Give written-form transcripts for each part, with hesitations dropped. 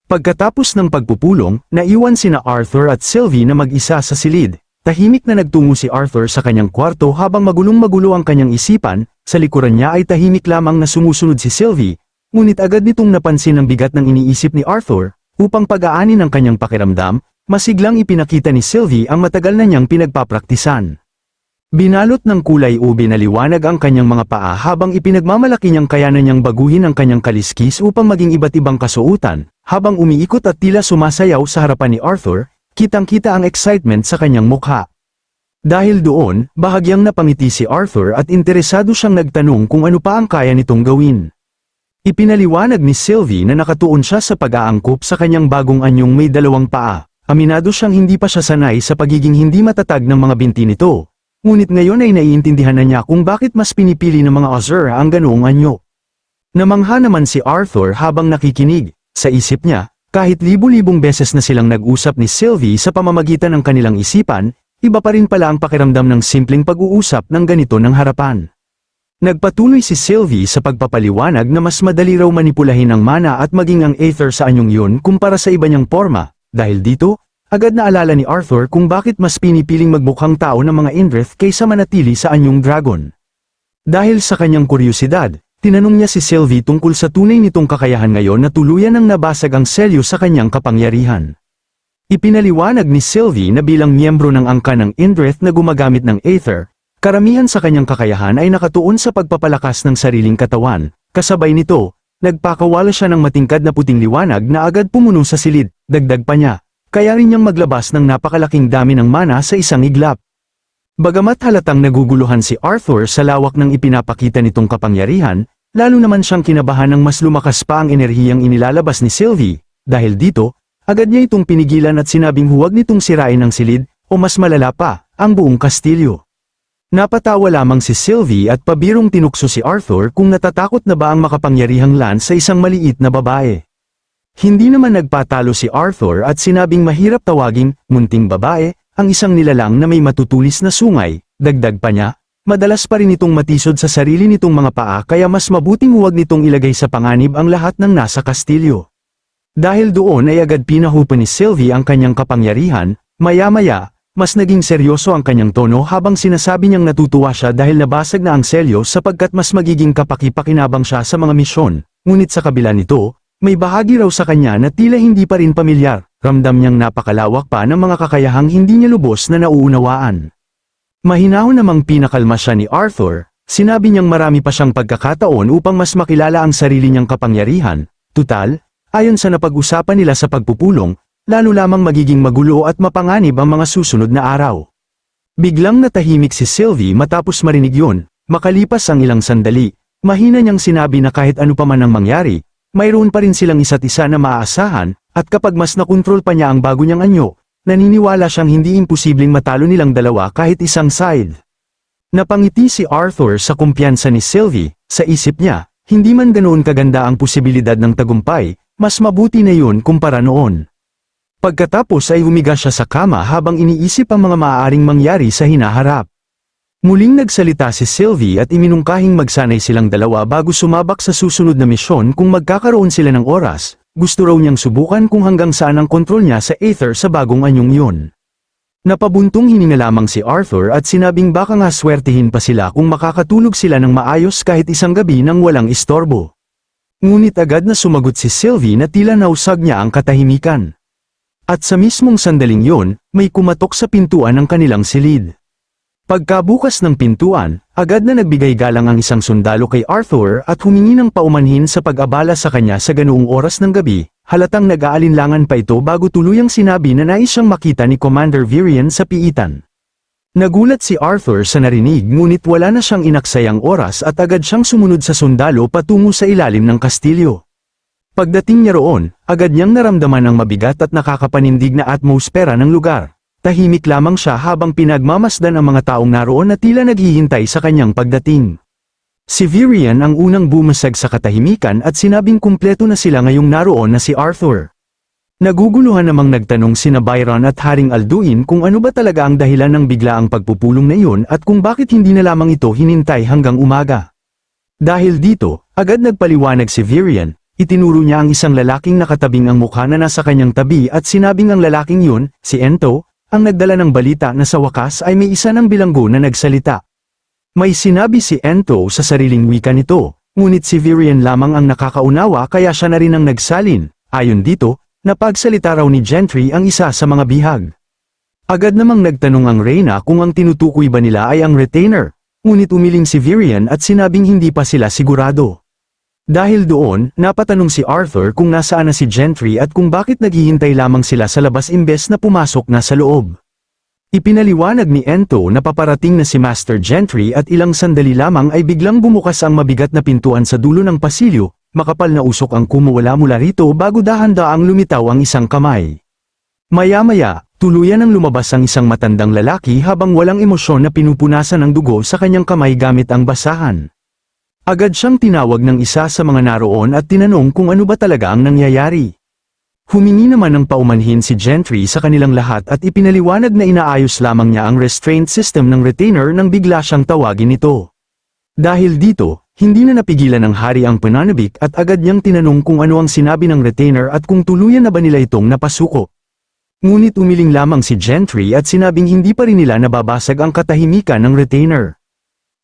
Pagkatapos ng pagpupulong, naiwan sina Arthur at Sylvie na mag-isa sa silid. Tahimik na nagtungo si Arthur sa kanyang kwarto habang magulong-magulo ang kanyang isipan, sa likuran niya ay tahimik lamang na sumusunod si Sylvie, ngunit agad nitong napansin ang bigat ng iniisip ni Arthur. Upang pag-aanin ang kanyang pakiramdam, masiglang ipinakita ni Sylvie ang matagal na niyang pinagpapraktisan. Binalot ng kulay ube na liwanag ang kanyang mga paa habang ipinagmamalaki niyang kayanan niyang baguhin ang kanyang kaliskis upang maging iba't ibang kasuotan. Habang umiikot at tila sumasayaw sa harapan ni Arthur, kitang-kita ang excitement sa kanyang mukha. Dahil doon, bahagyang napangiti si Arthur at interesado siyang nagtanong kung ano pa ang kaya nitong gawin. Ipinaliwanag ni Sylvie na nakatuon siya sa pag-aangkop sa kanyang bagong anyong may dalawang paa. Aminado siyang hindi pa siya sanay sa pagiging hindi matatag ng mga binti nito. Ngunit ngayon ay naiintindihan na niya kung bakit mas pinipili ng mga Azura ang ganoong anyo. Namangha naman si Arthur habang nakikinig. Sa isip niya, kahit libu-libong beses na silang nag-usap ni Sylvie sa pamamagitan ng kanilang isipan, iba pa rin pala ang pakiramdam ng simpleng pag-uusap ng ganito ng harapan. Nagpatuloy si Sylvie sa pagpapaliwanag na mas madali raw manipulahin ang mana at maging ang Aether sa anyong yun kumpara sa iba niyang forma. Dahil dito, agad naalala ni Arthur kung bakit mas pinipiling magmukhang tao ng mga Indrith kaysa manatili sa anyong dragon. Dahil sa kanyang kuryosidad, tinanong niya si Sylvie tungkol sa tunay nitong kakayahan ngayon na tuluyan ng nabasag ang selyo sa kanyang kapangyarihan. Ipinaliwanag ni Sylvie na bilang miyembro ng angka ng Indrith na gumagamit ng Aether, karamihan sa kanyang kakayahan ay nakatuon sa pagpapalakas ng sariling katawan. Kasabay nito, nagpakawala siya ng matingkad na puting liwanag na agad pumuno sa silid. Dagdag pa niya, kaya rin niyang maglabas ng napakalaking dami ng mana sa isang iglap. Bagamat halatang naguguluhan si Arthur sa lawak ng ipinapakita nitong kapangyarihan, lalo naman siyang kinabahan ng mas lumakas pa ang enerhiyang inilalabas ni Sylvie. Dahil dito, agad niya itong pinigilan at sinabing huwag nitong sirain ang silid, o mas malala pa, ang buong kastilyo. Napatawa lamang si Sylvie at pabirong tinukso si Arthur kung natatakot na ba ang makapangyarihang Lance sa isang maliit na babae. Hindi naman nagpatalo si Arthur at sinabing mahirap tawaging munting babae ang isang nilalang na may matutulis na sungay. Dagdag pa niya, madalas pa rin itong matisod sa sarili nitong mga paa kaya mas mabuting huwag nitong ilagay sa panganib ang lahat ng nasa kastilyo. Dahil doon ay agad pinahupa ni Sylvie ang kanyang kapangyarihan, maya-maya, mas naging seryoso ang kanyang tono habang sinasabi niyang natutuwa siya dahil nabasag na ang selyo sapagkat mas magiging kapaki-pakinabang siya sa mga misyon. Ngunit sa kabila nito, may bahagi raw sa kanya na tila hindi pa rin pamilyar. Ramdam niyang napakalawak pa ng mga kakayahang hindi niya lubos na nauunawaan. Mahinahon namang pinakalma siya ni Arthur, sinabi niyang marami pa siyang pagkakataon upang mas makilala ang sarili niyang kapangyarihan. Tutal, ayon sa napag-usapan nila sa pagpupulong, lalo lamang magiging magulo at mapanganib ang mga susunod na araw. Biglang natahimik si Sylvie matapos marinig yun. Makalipas ang ilang sandali, mahina niyang sinabi na kahit ano pa man ang mangyari, mayroon pa rin silang isa't isa na maaasahan, at kapag mas nakontrol pa niya ang bago niyang anyo, naniniwala siyang hindi imposibleng matalo nilang dalawa kahit isang side. Napangiti si Arthur sa kumpiyansa ni Sylvie, sa isip niya, hindi man ganoon kaganda ang posibilidad ng tagumpay, mas mabuti na yun kumpara noon. Pagkatapos ay humiga siya sa kama habang iniisip ang mga maaaring mangyari sa hinaharap. Muling nagsalita si Sylvie at iminungkahing magsanay silang dalawa bago sumabak sa susunod na misyon kung magkakaroon sila ng oras. Gusto raw niyang subukan kung hanggang saan ang kontrol niya sa Aether sa bagong anyong yun. Napabuntong hininga lamang si Arthur at sinabing baka nga swertihin pa sila kung makakatulog sila ng maayos kahit isang gabi nang walang istorbo. Ngunit agad na sumagot si Sylvie na tila nausag niya ang katahimikan. At sa mismong sandaling yun, may kumatok sa pintuan ng kanilang silid. Pagkabukas ng pintuan, agad na nagbigay galang ang isang sundalo kay Arthur at humingi ng paumanhin sa pag-abala sa kanya sa ganoong oras ng gabi. Halatang nag-aalinlangan pa ito bago tuluyang sinabi na nais siyang makita ni Commander Virian sa piitan. Nagulat si Arthur sa narinig ngunit wala na siyang inaksayang oras at agad siyang sumunod sa sundalo patungo sa ilalim ng kastilyo. Pagdating niya roon, agad niyang naramdaman ang mabigat at nakakapanindig na atmosfera ng lugar. Tahimik lamang siya habang pinagmamasdan ang mga taong naroon na tila naghihintay sa kanyang pagdating. Si Virian ang unang bumasag sa katahimikan at sinabing kumpleto na sila ngayong naroon na si Arthur. Naguguluhan namang nagtanong sina Byron at Haring Alduin kung ano ba talaga ang dahilan ng biglaang pagpupulong na iyon at kung bakit hindi na lamang ito hinintay hanggang umaga. Dahil dito, agad nagpaliwanag si Virian, Itinuro niya ang isang lalaking nakatabing ang mukha na nasa kanyang tabi at sinabing ang lalaking yun, si Ento, ang nagdala ng balita na sa wakas ay may isa ng bilanggo na nagsalita. May sinabi si Ento sa sariling wika nito, ngunit si Virian lamang ang nakakaunawa kaya siya na rin ang nagsalin. Ayon dito, napagsalita raw ni Gentry ang isa sa mga bihag. Agad namang nagtanong ang Reyna kung ang tinutukoy ba nila ay ang retainer, ngunit umiling si Virian at sinabing hindi pa sila sigurado. Dahil doon, napatanong si Arthur kung nasaan na si Gentry at kung bakit naghihintay lamang sila sa labas imbes na pumasok na sa loob. Ipinaliwanag ni Ento na paparating na si Master Gentry at ilang sandali lamang ay biglang bumukas ang mabigat na pintuan sa dulo ng pasilyo, makapal na usok ang kumuwala mula rito bago dahan-daang lumitaw ang isang kamay. Maya-maya, tuluyan ang lumabas ang isang matandang lalaki habang walang emosyon na pinupunasan ng dugo sa kanyang kamay gamit ang basahan. Agad siyang tinawag ng isa sa mga naroon at tinanong kung ano ba talaga ang nangyayari. Humingi naman ng paumanhin si Gentry sa kanilang lahat at ipinaliwanag na inaayos lamang niya ang restraint system ng retainer nang bigla siyang tawagin ito. Dahil dito, hindi na napigilan ng hari ang pananabik at agad niyang tinanong kung ano ang sinabi ng retainer at kung tuluyan na ba nila itong napasuko. Ngunit umiling lamang si Gentry at sinabing hindi pa rin nila nababasag ang katahimikan ng retainer.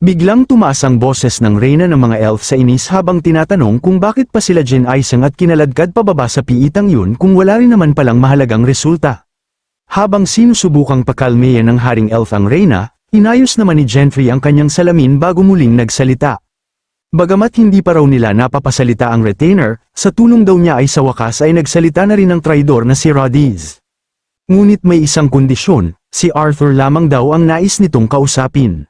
Biglang tumaas ang boses ng reyna ng mga elf sa inis habang tinatanong kung bakit pa sila Jin-Aisang at kinaladkad pababa sa piitang yun kung wala rin naman palang mahalagang resulta. Habang sinusubukang pakalmeyan ng haring elf ang reyna, inayos naman ni Gentry ang kanyang salamin bago muling nagsalita. Bagamat hindi pa raw nila napapasalita ang retainer, sa tulong daw niya ay sa wakas ay nagsalita na rin ang traidor na si Rodiz. Ngunit may isang kondisyon, si Arthur lamang daw ang nais nitong kausapin.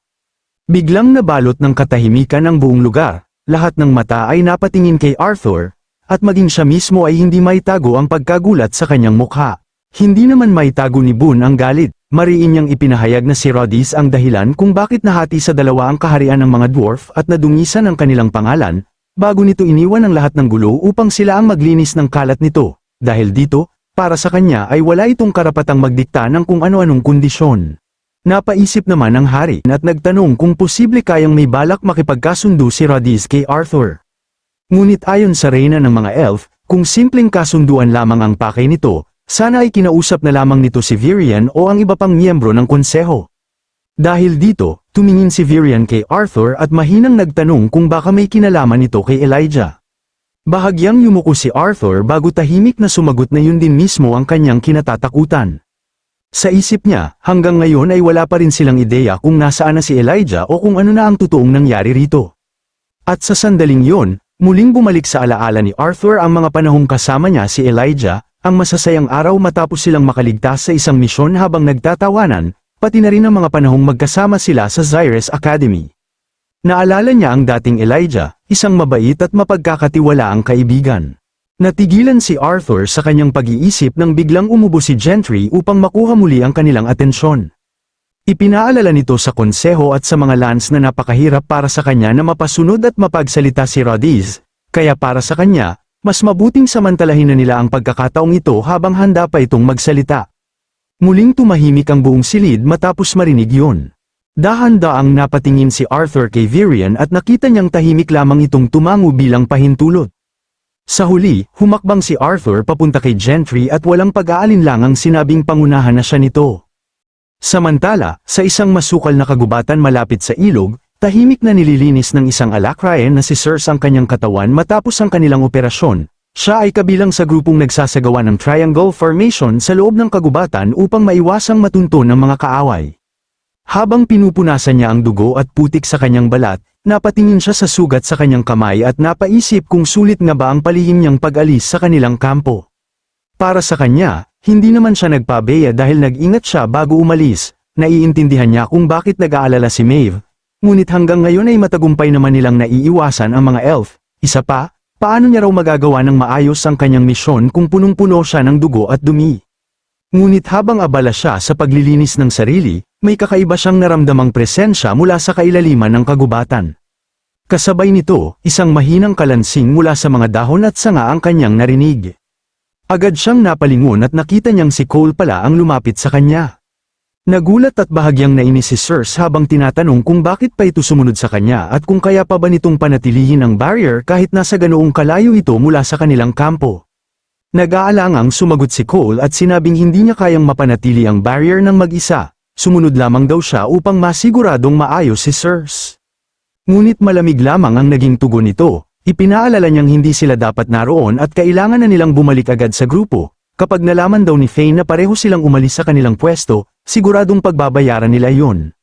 Biglang nabalot ng katahimikan ang buong lugar, lahat ng mata ay napatingin kay Arthur, at maging siya mismo ay hindi maitago ang pagkagulat sa kanyang mukha. Hindi naman maitago ni Boone ang galit, mariin niyang ipinahayag na si Rodiz ang dahilan kung bakit nahati sa dalawa ang kaharian ng mga dwarf at nadungisan ang kanilang pangalan, bago nito iniwan ang lahat ng gulo upang sila ang maglinis ng kalat nito. Dahil dito, para sa kanya ay wala itong karapatang magdikta ng kung ano-anong kondisyon. Napaisip naman ang hari at nagtanong kung posible kayang may balak makipagkasundo si Rodiz kay Arthur. Ngunit ayon sa reyna ng mga elf, kung simpleng kasunduan lamang ang pakay nito, sana ay kinausap na lamang nito si Virian o ang iba pang miyembro ng konseho. Dahil dito, tumingin si Virian kay Arthur at mahinang nagtanong kung baka may kinalaman ito kay Elijah. Bahagyang yumuko si Arthur bago tahimik na sumagot na yun din mismo ang kanyang kinatatakutan. Sa isip niya, hanggang ngayon ay wala pa rin silang ideya kung nasaan na si Elijah o kung ano na ang totoong nangyari rito. At sa sandaling yon, muling bumalik sa alaala ni Arthur ang mga panahong kasama niya si Elijah, ang masasayang araw matapos silang makaligtas sa isang misyon habang nagtatawanan, pati na rin ang mga panahong magkasama sila sa Zyrus Academy. Naalala niya ang dating Elijah, isang mabait at mapagkakatiwalaang kaibigan. Natigilan si Arthur sa kanyang pag-iisip nang biglang umubo si Gentry upang makuha muli ang kanilang atensyon. Ipinaalala nito sa konseho at sa mga lance na napakahirap para sa kanya na mapasunod at mapagsalita si Rodiz, kaya para sa kanya, mas mabuting samantalahin na nila ang pagkakataong ito habang handa pa itong magsalita. Muling tumahimik ang buong silid matapos marinig yun. Dahan-daang napatingin si Arthur kay Virian at nakita niyang tahimik lamang itong tumango bilang pahintulot. Sa huli, humakbang si Arthur papunta kay Gentry at walang pag-aalinlangang sinabing pangunahan na siya nito. Samantala, sa isang masukal na kagubatan malapit sa ilog, tahimik na nililinis ng isang alakrayan na si Circe ang kanyang katawan matapos ang kanilang operasyon. Siya ay kabilang sa grupong nagsasagawa ng triangle formation sa loob ng kagubatan upang maiwasang matunton ng mga kaaway. Habang pinupunasan niya ang dugo at putik sa kanyang balat, napatingin siya sa sugat sa kanyang kamay at napaisip kung sulit nga ba ang palihim niyang pag-alis sa kanilang kampo. Para sa kanya, hindi naman siya nagpabeya dahil nag-ingat siya bago umalis. Naiintindihan niya kung bakit nag-aalala si Maeve, ngunit hanggang ngayon ay matagumpay naman nilang naiiwasan ang mga elf. Isa pa, paano niya raw magagawa ng maayos ang kanyang misyon kung punong-puno siya ng dugo at dumi? Ngunit habang abala siya sa paglilinis ng sarili, may kakaiba siyang naramdamang presensya mula sa kailaliman ng kagubatan. Kasabay nito, isang mahinang kalansing mula sa mga dahon at sanga ang kanyang narinig. Agad siyang napalingon at nakita niyang si Cole pala ang lumapit sa kanya. Nagulat at bahagyang nainis si Circe habang tinatanong kung bakit pa ito sumunod sa kanya at kung kaya pa ba nitong panatilihin ang barrier kahit nasa ganoong kalayo ito mula sa kanilang kampo. Nag-aalangang sumagot si Cole at sinabing hindi niya kayang mapanatili ang barrier ng mag-isa, sumunod lamang daw siya upang masiguradong maayos si Circe. Ngunit malamig lamang ang naging tugon nito, ipinaalala niyang hindi sila dapat naroon at kailangan na nilang bumalik agad sa grupo. Kapag nalaman daw ni Fane na pareho silang umalis sa kanilang pwesto, siguradong pagbabayaran nila yon.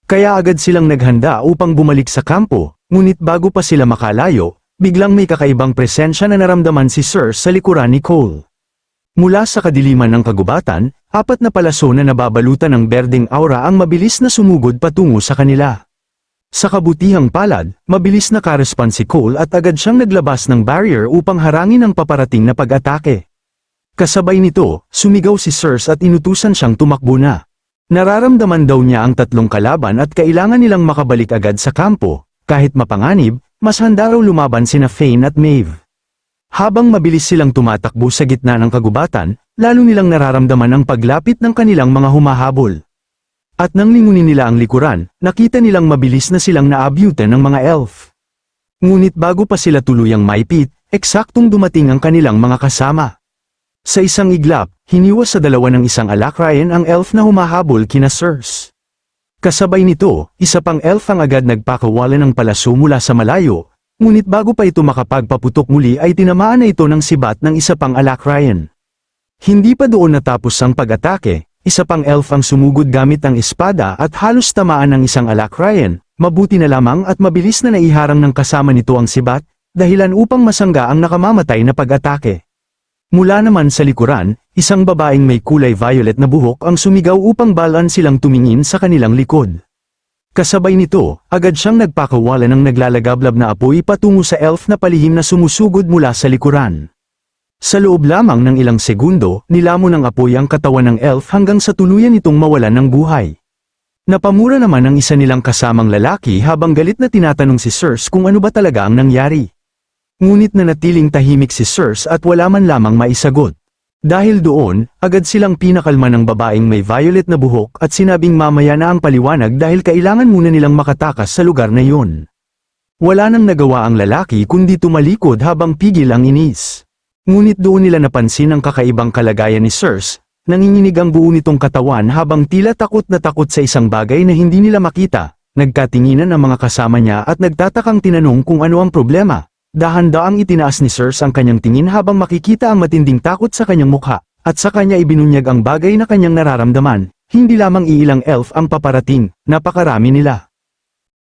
Kaya agad silang naghanda upang bumalik sa kampo, ngunit bago pa sila makalayo, biglang may kakaibang presensya na naramdaman si Circe sa likuran ni Cole. Mula sa kadiliman ng kagubatan, 4 na palaso na nababalutan ng berdeng aura ang mabilis na sumugod patungo sa kanila. Sa kabutihang palad, mabilis na ka-respond si Cole at agad siyang naglabas ng barrier upang harangin ang paparating na pag-atake. Kasabay nito, sumigaw si Circe at inutusan siyang tumakbo na. Nararamdaman daw niya ang 3 kalaban at kailangan nilang makabalik agad sa kampo. Kahit mapanganib, mas handa raw lumaban sina Fane at Maeve. Habang mabilis silang tumatakbo sa gitna ng kagubatan, lalo nilang nararamdaman ang paglapit ng kanilang mga humahabol. At nang lingunin nila ang likuran, nakita nilang mabilis na silang naabyutan ng mga elf. Ngunit bago pa sila tuluyang maipit, eksaktong dumating ang kanilang mga kasama. Sa isang iglap, hiniwas sa dalawa ng isang alakrayan ang elf na humahabol kina Circe. Kasabay nito, isa pang elf ang agad nagpakawalan ng palaso mula sa malayo, ngunit bago pa ito makapagpaputok muli ay tinamaan na ito ng sibat ng isa pang alakrayan. Hindi pa doon natapos ang pag-atake, isa pang elf ang sumugod gamit ang espada at halos tamaan ng isang alakrayan, mabuti na lamang at mabilis na naiharang ng kasama nito ang sibat, dahilan upang masangga ang nakamamatay na pag-atake. Mula naman sa likuran, isang babaeng may kulay violet na buhok ang sumigaw upang balaan silang tumingin sa kanilang likod. Kasabay nito, agad siyang nagpakawala ng naglalagablab na apoy patungo sa elf na palihim na sumusugod mula sa likuran. Sa loob lamang ng ilang segundo, nilamon ng apoy ang katawan ng elf hanggang sa tuluyan itong mawalan ng buhay. Napamura naman ang isa nilang kasamang lalaki habang galit na tinatanong si Circe kung ano ba talaga ang nangyari. Ngunit nanatiling tahimik si Circe at wala man lamang maisagot. Dahil doon, agad silang pinakalma ng babaeng may violet na buhok at sinabing mamaya na ang paliwanag dahil kailangan muna nilang makatakas sa lugar na yun. Wala nang nagawa ang lalaki kundi tumalikod habang pigil ang inis. Ngunit doon nila napansin ang kakaibang kalagayan ni Circe, nanginginig ang buo nitong katawan habang tila takot na takot sa isang bagay na hindi nila makita. Nagkatinginan ang mga kasama niya at nagtatakang tinanong kung ano ang problema. Dahan-daang itinaas ni Circe ang kanyang tingin habang makikita ang matinding takot sa kanyang mukha, at sa kanya ibinunyag ang bagay na kanyang nararamdaman, hindi lamang iilang elf ang paparating, napakarami nila.